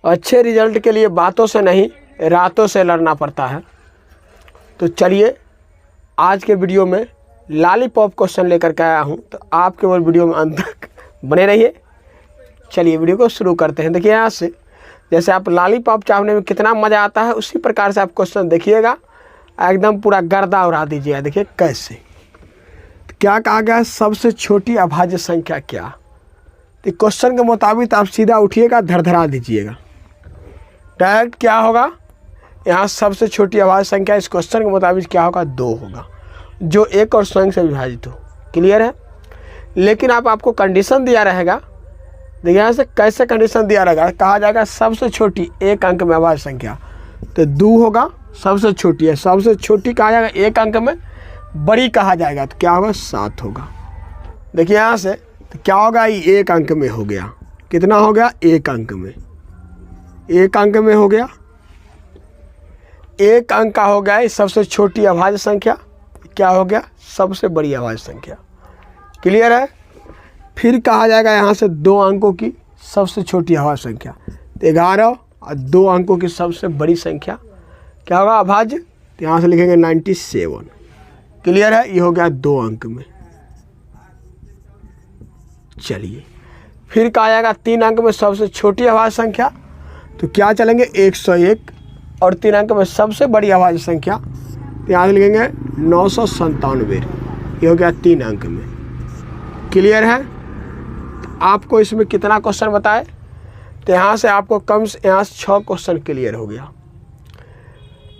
अच्छे रिजल्ट के लिए बातों से नहीं रातों से लड़ना पड़ता है। तो चलिए आज के वीडियो में लॉलीपॉप क्वेश्चन लेकर के आया हूँ, तो आप केवल वीडियो में अंत तक बने रहिए। चलिए वीडियो को शुरू करते हैं। देखिए यहाँ से जैसे आप लॉलीपॉप चावने में कितना मज़ा आता है, उसी प्रकार से आप क्वेश्चन देखिएगा, एकदम पूरा गर्दा उड़ा दीजिएगा। देखिए कैसे, तो क्या कहा गया है, सबसे छोटी अभाज्य संख्या क्या। तो क्वेश्चन के मुताबिक आप सीधा उठिएगा, धड़धड़ा दीजिएगा। डायरेक्ट क्या होगा, यहाँ सबसे छोटी अभाज्य संख्या इस क्वेश्चन के मुताबिक क्या होगा, 2 होगा, जो 1 और स्वयं से विभाजित हो। क्लियर है। लेकिन आपको कंडीशन दिया रहेगा। देखिए यहाँ से कैसे कंडीशन दिया रहेगा, कहा जाएगा सबसे छोटी 1 अंक में अभाज्य संख्या, तो 2 होगा, सबसे छोटी है। सबसे छोटी कहा जाएगा 1 अंक में, बड़ी कहा जाएगा तो क्या होगा, 7 होगा। देखिए यहाँ से तो क्या होगा, ये 1 अंक में हो गया। कितना हो गया, 1 अंक में, 1 अंक में हो गया। 1 अंक का हो गया ये सबसे छोटी अभाज्य संख्या, क्या हो गया, सबसे बड़ी अभाज्य संख्या। क्लियर है। फिर कहा जाएगा यहाँ से 2 अंकों की सबसे छोटी अभाज्य संख्या, तो 11 और 2 अंकों की सबसे बड़ी संख्या क्या होगा, अभाज्य, तो यहाँ से लिखेंगे 97। क्लियर है। ये हो गया 2 अंक में। चलिए फिर कहा जाएगा 3 अंक में सबसे छोटी अभाज्य संख्या, तो क्या चलेंगे 101, और 3 अंक में सबसे बड़ी अभाज्य संख्या, तो यहाँ से लिखेंगे 997। ये हो गया 3 अंक में। क्लियर है। तो आपको इसमें कितना क्वेश्चन बताए, तो यहाँ से आपको यहाँ से 6 क्वेश्चन क्लियर हो गया।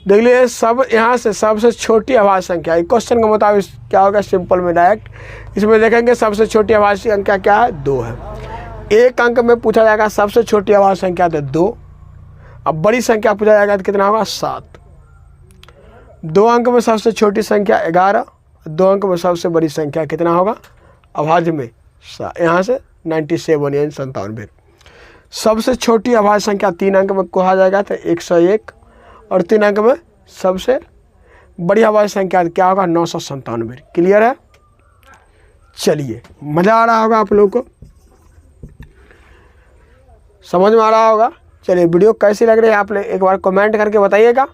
देख लीजिए सब यहाँ से सबसे छोटी अभाज्य संख्या क्वेश्चन के मुताबिक क्या होगा, सिंपल में डायरेक्ट इसमें देखेंगे सबसे छोटी अभाज्य संख्या क्या है, 2 है। 1 अंक में पूछा जाएगा सबसे छोटी अभाज्य संख्या, तो 2। अब बड़ी संख्या पूछा जाएगा तो कितना होगा, 7। 2 अंक में सबसे छोटी संख्या 11, 2 अंक में सबसे बड़ी संख्या कितना होगा अभाज्य में, यहाँ से 97 यानी 97। सबसे छोटी अभाज्य संख्या 3 अंक में कहा जाएगा तो 101, और 3 अंक में सबसे बड़ी अभाज्य संख्या क्या होगा, 997। क्लियर है। चलिए मज़ा आ रहा होगा आप लोगों को, समझ में आ रहा होगा। चलिए वीडियो कैसी लग रही है आप एक बार कमेंट करके बताइएगा।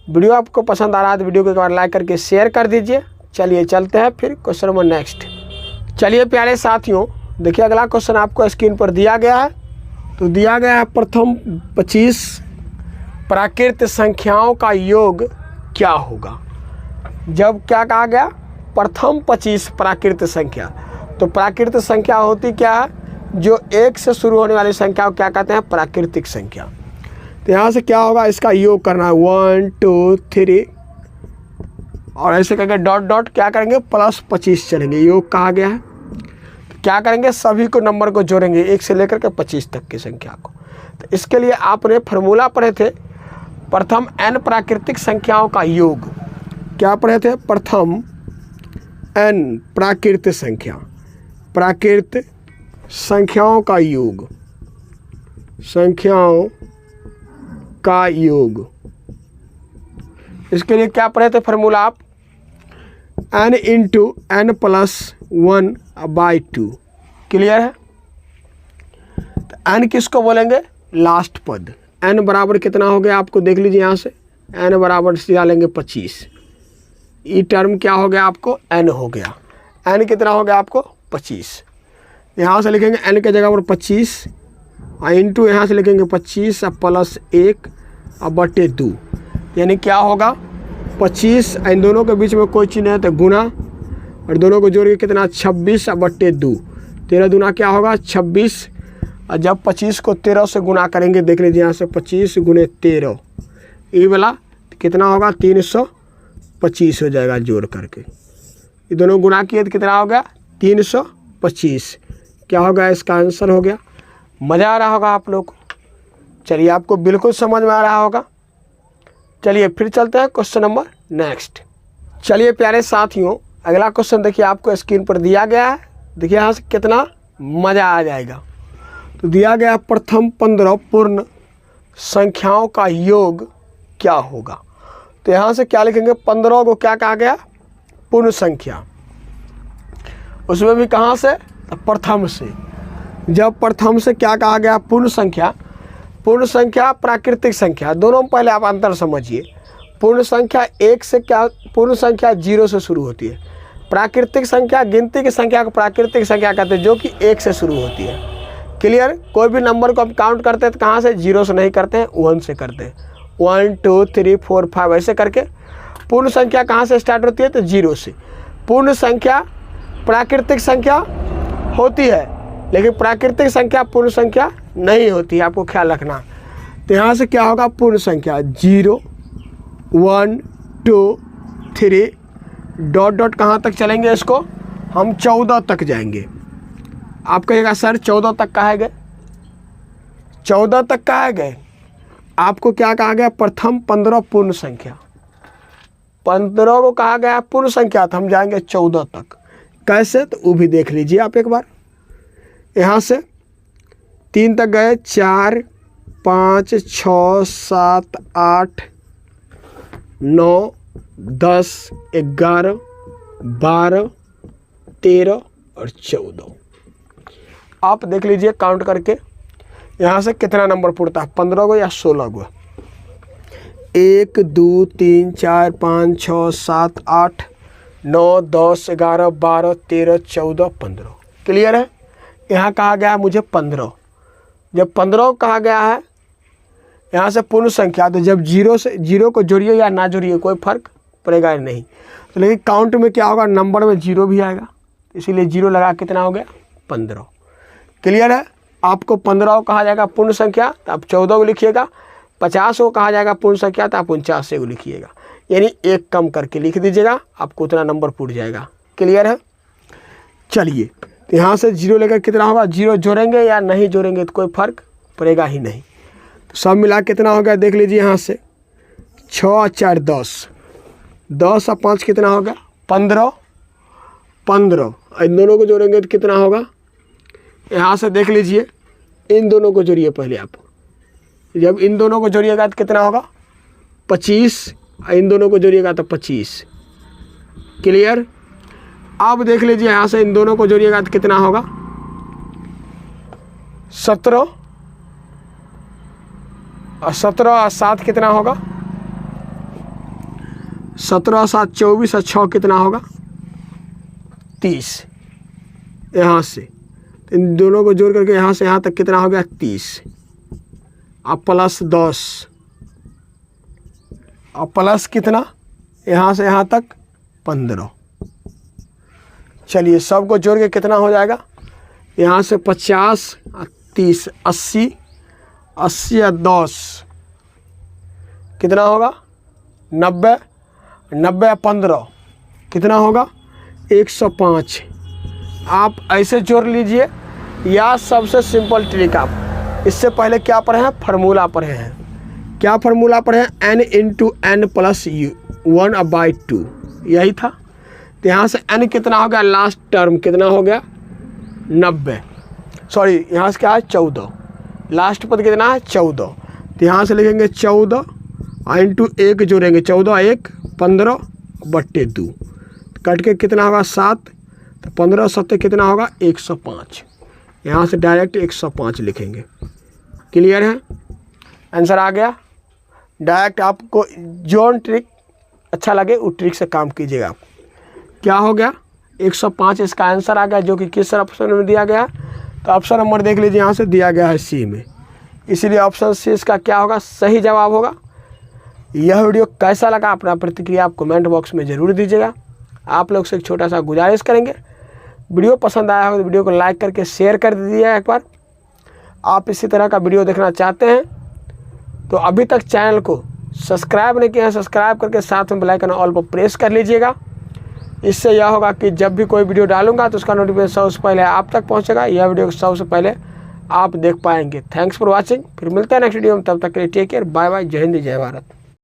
वीडियो आपको पसंद आ रहा है तो वीडियो को एक बार लाइक करके शेयर कर दीजिए। चलिए चलते हैं फिर क्वेश्चन नंबर नेक्स्ट। चलिए प्यारे साथियों, देखिए अगला क्वेश्चन आपको स्क्रीन पर दिया गया है। तो दिया गया है प्रथम 25 प्राकृत संख्याओं का योग क्या होगा। जब क्या कहा गया, प्रथम 25 प्राकृत संख्या, तो प्राकृत संख्या होती क्या है, जो 1 से शुरू होने वाली संख्या को क्या कहते हैं, प्राकृतिक संख्या। तो यहाँ से क्या होगा, इसका योग करना है 1 2 3, और ऐसे करके डॉट डॉट क्या करेंगे, प्लस 25 चलेंगे। योग कहा गया है, तो क्या करेंगे, सभी को नंबर को जोड़ेंगे 1 से लेकर के 25 तक की संख्या को। तो इसके लिए आपने फार्मूला पढ़े थे, प्रथम n प्राकृतिक संख्याओं का योग। क्या पढ़े थे, प्रथम n प्राकृत संख्या, प्राकृत संख्याओं का योग, संख्याओं का योग। इसके लिए क्या पढ़े थे फार्मूला आप, n into n plus 1/2। Clear है। तो n किसको बोलेंगे, लास्ट पद। n बराबर कितना हो गया आपको देख लीजिए, यहाँ से n बराबर सीधा लेंगे 25। ई टर्म क्या हो गया आपको, n हो गया। n कितना हो गया आपको, 25। यहाँ से लिखेंगे n के जगह पर 25, और इंटू यहाँ से लिखेंगे 25 और प्लस 1 और बटे 2, यानी क्या होगा 25। इन दोनों के बीच में कोई चिन्ह है तो गुना, और दोनों को जोड़ के कितना 26 और बटे 2, 13 दूना क्या होगा 26। और जब 25 को 13 से गुना करेंगे, देख लीजिए यहाँ से 25 गुने 13, ये वाला कितना होगा 325 हो जाएगा जोड़ करके। ये दोनों गुना किए तो कितना हो गया 325। क्या होगा, इसका आंसर हो गया। मज़ा आ रहा होगा आप लोग को। चलिए आपको बिल्कुल समझ में आ रहा होगा। चलिए फिर चलते हैं क्वेश्चन नंबर नेक्स्ट। चलिए प्यारे साथियों, अगला क्वेश्चन देखिए आपको स्क्रीन पर दिया गया है। देखिए यहाँ से कितना मज़ा आ जाएगा। तो दिया गया प्रथम 15 पूर्ण संख्याओं का योग क्या होगा। तो यहाँ से क्या लिखेंगे, 15 को क्या कहा गया, पूर्ण संख्या। उसमें भी कहाँ से, प्रथम से। जब प्रथम से क्या कहा गया, पूर्ण संख्या, पूर्ण संख्या प्राकृतिक संख्या, दोनों में पहले आप अंतर समझिए। पूर्ण संख्या एक से क्या, पूर्ण संख्या 0 से शुरू होती है। प्राकृतिक संख्या गिनती की संख्या को प्राकृतिक संख्या कहते हैं, जो कि 1 से शुरू होती है। क्लियर। कोई भी नंबर को हम काउंट करते हैं तो कहाँ से, 0 से नहीं करते हैं, 1 से करते हैं। 1 2 3 4 5 ऐसे करके। पूर्ण संख्या कहाँ से स्टार्ट होती है, तो 0 से। पूर्ण संख्या प्राकृतिक संख्या होती है, लेकिन प्राकृतिक संख्या पूर्ण संख्या नहीं होती है, आपको ख्याल रखना। तो यहाँ से क्या होगा, पूर्ण संख्या 0 1 2 3 डॉट डॉट कहाँ तक चलेंगे, इसको हम 14 तक जाएंगे। आप कहिएगा सर 14 तक कहाँ गए, 14 तक कहाँ गए, आपको क्या कहा गया, प्रथम 15 पूर्ण संख्या, 15 को कहा गया पूर्ण संख्या, तो हम जाएंगे 14 तक। कैसे, तो वो भी देख लीजिए आप एक बार। यहाँ से 3 तक गए, 4 5 6 7 8 9 10 11 12 13 और 14। आप देख लीजिए काउंट करके यहाँ से कितना नंबर पुड़ता है, 15 को या 16 को। 1 2 3 4 5 6 7 8 9 10 11 12 13 14 15। क्लियर है। यहाँ कहा गया है मुझे 15। जब 15 कहा गया है यहाँ से पूर्ण संख्या, तो जब 0 को जोड़िए या ना जोड़िए कोई फर्क पड़ेगा नहीं। तो लेकिन काउंट में क्या होगा, नंबर में 0 भी आएगा, इसीलिए 0 लगा कितना हो गया, 15। क्लियर है। आपको 15 को कहा जाएगा पूर्ण संख्या, तो आप 14 को लिखिएगा। 50 को कहा जाएगा पूर्ण संख्या, तो आप 49 को लिखिएगा, यानी एक कम करके लिख दीजिएगा, आपको उतना नंबर पूर्ण जाएगा। क्लियर है। चलिए, तो यहाँ से 0 लेकर कितना होगा, 0 जोड़ेंगे या नहीं जोड़ेंगे तो कोई फर्क पड़ेगा ही नहीं। तो सब मिला कितना हो गया, देख लीजिए। यहाँ से 6 और 4 10, 10 और 5 कितना होगा, 15। 15 इन दोनों को जोड़ेंगे तो कितना होगा, यहाँ से देख लीजिए, इन दोनों को जोड़िए पहले आप। जब इन दोनों को जोड़िएगा तो कितना होगा, 25, इन दोनों को जोड़िएगा तो 25। क्लियर। अब देख लीजिए, यहाँ से इन दोनों को जोड़िएगा तो कितना होगा, 17, और 17 और 7 कितना होगा, 17 और 7 24, और 6 कितना होगा, 30। यहाँ से इन दोनों को जोड़ करके यहाँ से यहाँ तक कितना हो गया, 30। अब प्लस 10, अब प्लस कितना, यहाँ से यहाँ तक 15। चलिए, सबको जोड़ के कितना हो जाएगा, यहाँ से 50 30 80, 80 और 10 कितना होगा, 90, 90 और 15 कितना होगा, 105। आप ऐसे जोड़ लीजिए, या सबसे सिंपल ट्रिक, आप इससे पहले क्या पढ़े हैं, फार्मूला पढ़े हैं। क्या फार्मूला पढ़े हैं, n इंटू एन प्लस 1/2, यही था। तो यहाँ से n कितना हो गया, लास्ट टर्म कितना हो गया, 90, सॉरी यहाँ से क्या है, 14, लास्ट पद कितना है, 14। तो यहाँ से लिखेंगे 14 इंटू 1 जोड़ेंगे, 14 1 15/2, कट के कितना होगा, 7। तो 15 7 कितना होगा, 105। यहाँ से डायरेक्ट 105 लिखेंगे। क्लियर है, आंसर आ गया। डायरेक्ट आपको जो ट्रिक अच्छा लगे उस ट्रिक से काम कीजिएगा। आप क्या हो गया, 105 इसका आंसर आ गया, जो कि किस ऑप्शन में दिया गया। तो ऑप्शन नंबर देख लीजिए, यहाँ से दिया गया है सी में, इसीलिए ऑप्शन सी इसका क्या होगा, सही जवाब होगा। यह वीडियो कैसा लगा, अपना प्रतिक्रिया आप कमेंट बॉक्स में ज़रूर दीजिएगा। आप लोग से एक छोटा सा गुजारिश करेंगे, वीडियो पसंद आया हो तो वीडियो को लाइक करके शेयर कर दीजिए एक बार। आप इसी तरह का वीडियो देखना चाहते हैं तो अभी तक चैनल को सब्सक्राइब नहीं किया है, सब्सक्राइब करके साथ में बेल आइकन ऑल पर प्रेस कर लीजिएगा। इससे यह होगा कि जब भी कोई वीडियो डालूंगा तो उसका नोटिफिकेशन सबसे पहले आप तक पहुंचेगा, यह वीडियो सबसे पहले आप देख पाएंगे। Thanks for watching. फिर मिलते हैं नेक्स्ट वीडियो में, तब तक के लिए टेक केयर, बाय बाय, जय हिंद जय भारत।